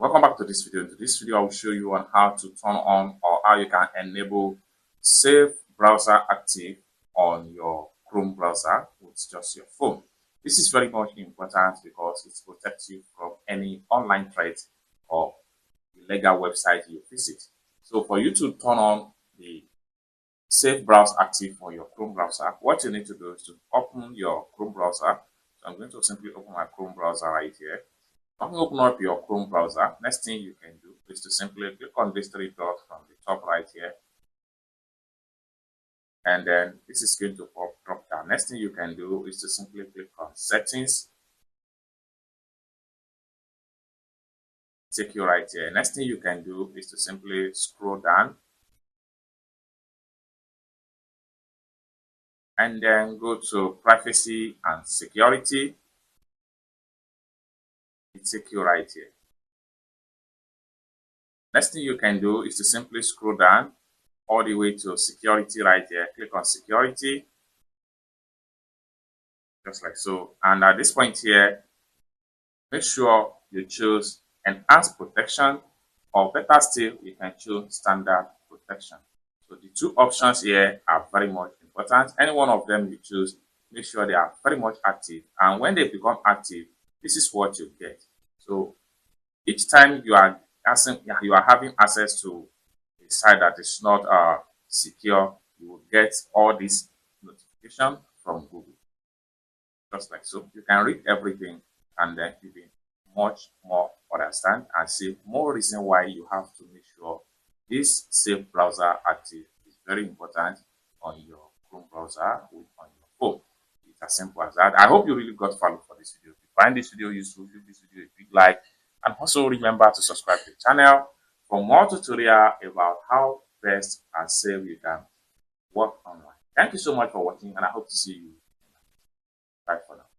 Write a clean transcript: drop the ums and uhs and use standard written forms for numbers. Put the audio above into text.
Welcome back to this video. In this video, I will show you on how to turn on or how you can enable Safe Browser Active on your Chrome browser with just your phone. This is very much important because it protects you from any online threat or illegal website you visit. So for you to turn on the Safe Browser Active on your Chrome browser, what you need to do is to open your Chrome browser. So I'm going to simply open my Chrome browser right here. When you open up your Chrome browser, next thing you can do is to simply click on these three dots from the top right here. And then this is going to drop down. Next thing you can do is to simply click on Settings. Take you right here. Next thing you can do is to simply scroll down. And then go to Privacy and Security. Take you right here. Next thing you can do is to simply scroll down all the way to Security right here. Click on Security, just like so. And at this point here, make sure you choose Enhanced Protection, or better still, you can choose Standard Protection. So the two options here are very much important. Any one of them you choose, make sure they are very much active. And when they become active, this is what you get. So each time you are having access to a site that is not secure, you will get all these notifications from Google. Just like so. You can read everything and then you will much more understand and see more reason why you have to make sure this Safe Browser Active is very important on your Chrome browser on your phone. It's as simple as that. I hope you really got value for this video. If you find this video useful, give this video a big like, and also remember to subscribe to the channel for more tutorial about how best and safe you can work online. Thank you so much for watching, and I hope to see you. Bye for now.